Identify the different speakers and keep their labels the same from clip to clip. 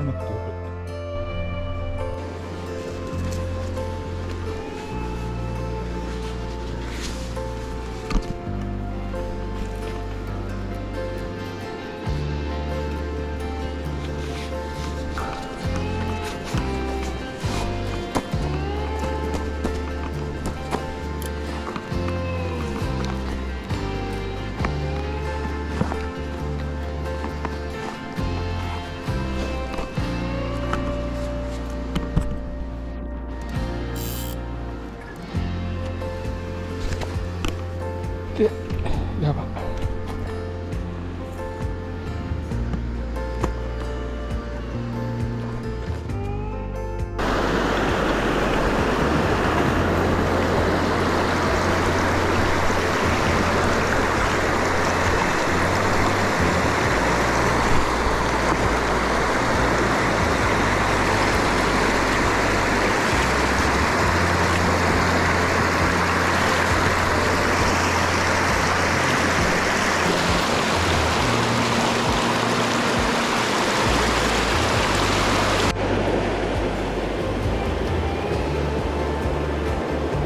Speaker 1: らなくてよかった。で、やば。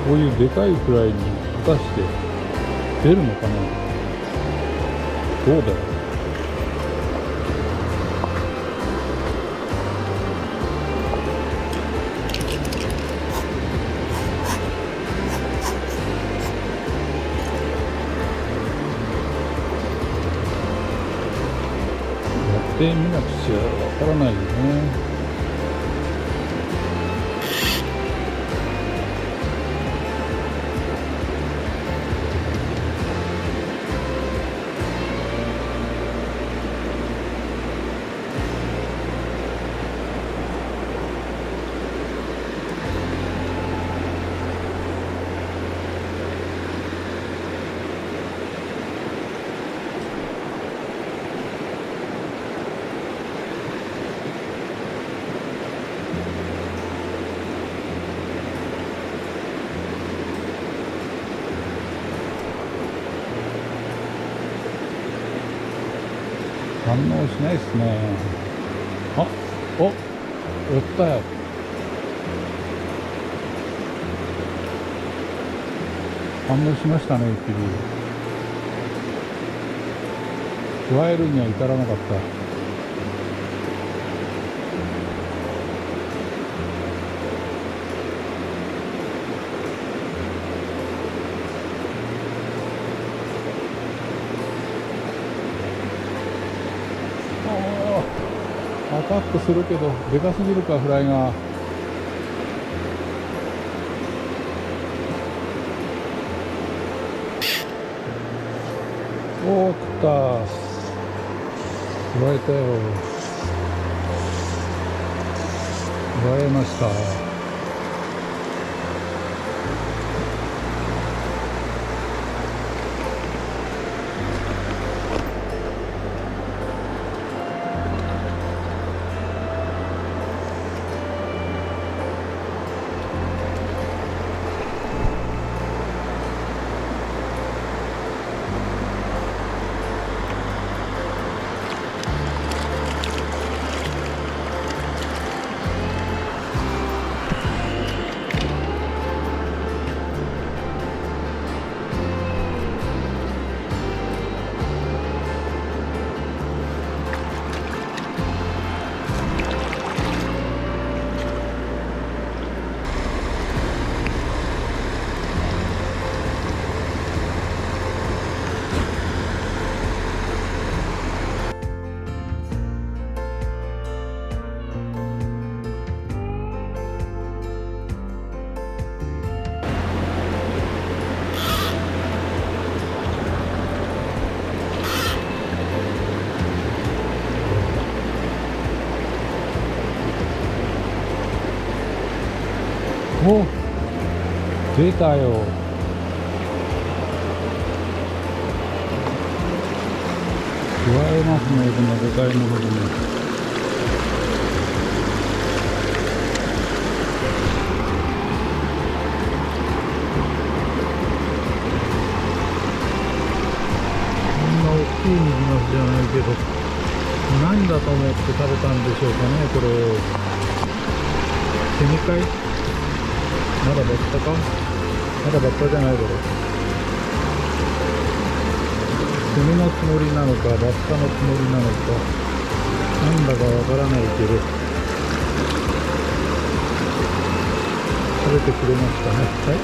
Speaker 1: こういうでかいフライに果たして出るのかな。どうだろう。やってみなくちゃわからないよね。反応しないっすね。あ、おったよ。反応しましたね、一匹。加えるには至らなかった。アタックするけどでかすぎるか、フライが。おー、食った。加えたよ。加えました。お、出たよ。加えますね、このでかいものでも。こんな大きいニジマスじゃないけど、何だと思って食べたんでしょうかね、これセミかい、まだバッタか、まだバッタじゃないだろう。セミのつもりなのかバッタのつもりなのかなんだかわからないけど食べてくれましたね。はい、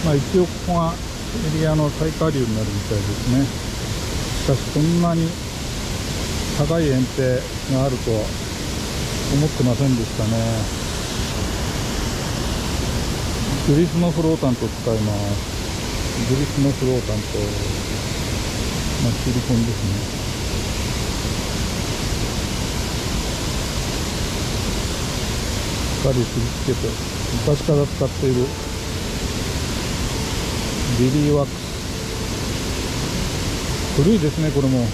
Speaker 1: まあ一応ここがエリアの最下流になるみたいですね。しかしこんなに高い堰堤があるとは思ってませんでしたね。グリスのフロータント使います。グリスのフロータント、シリコンですね。しっかりすりつけて、昔から使っているリリーワックス、古いですねこれも。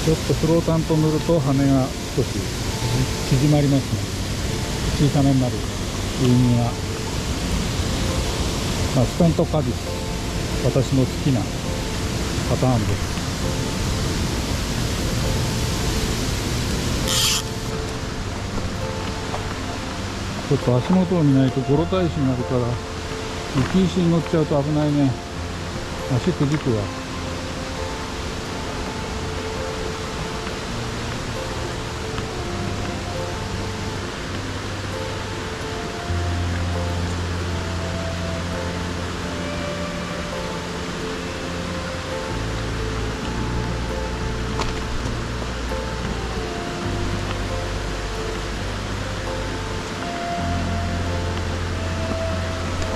Speaker 1: ちょっとフロータント塗ると羽が少し縮まりますね。小さめになる意味が、スペントカジス、私の好きなパターンです。ちょっと足元を見ないとゴロ返しになるから、浮石に乗っちゃうと危ないね。足くじくわ。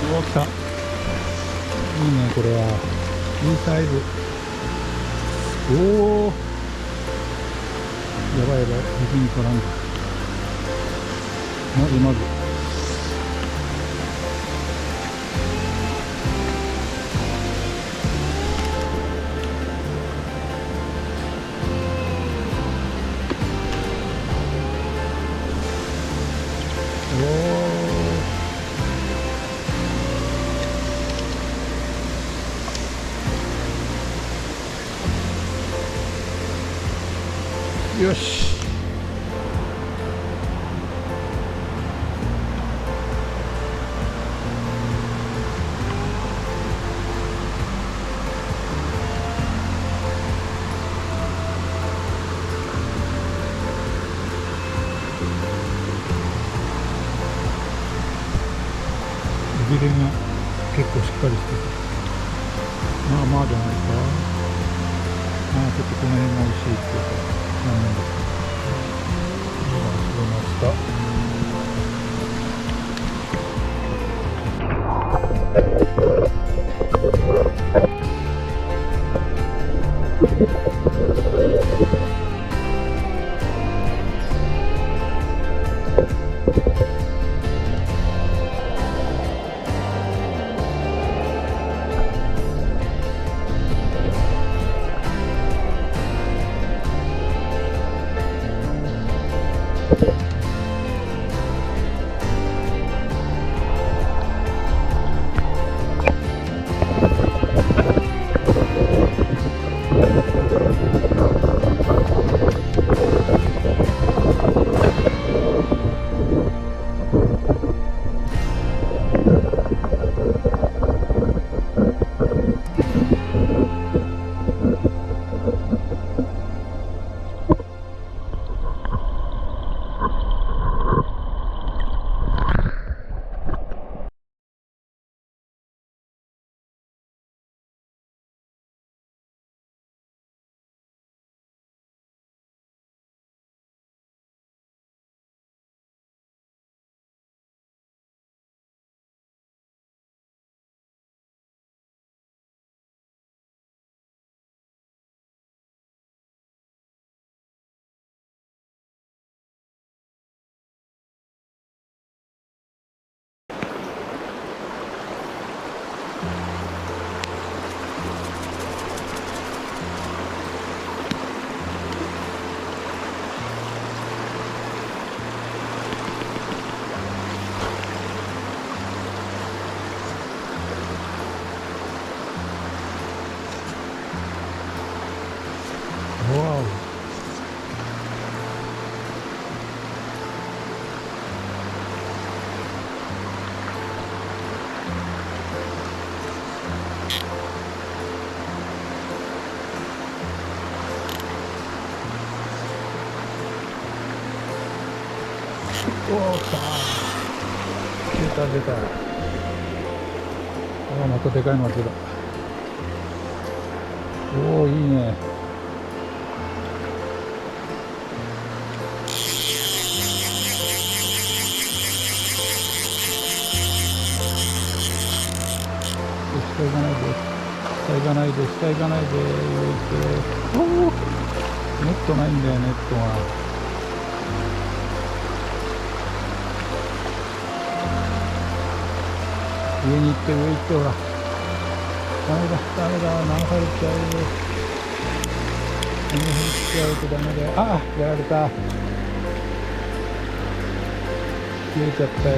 Speaker 1: おー、来た。いいね、これは。いいサイズ。おお。やばいやばい。水に絡んだ。まずまず。よし。尾びれが結構しっかりしてる。まあまあじゃないか。ちょっとこの辺が美味しいっていうか。残念です。今釣れました。おお、来た。出た出た。おお、またでかいのが出た。おお、いいね。下行かないで、下行かないで、下行かないで、おお、ネットないんだよ、ネットが。上に行って、上行って、ほら。ダメだ、ダメだ、流されちゃう。流されちゃうとダメだよ。ああ、やられた。消えちゃったよ。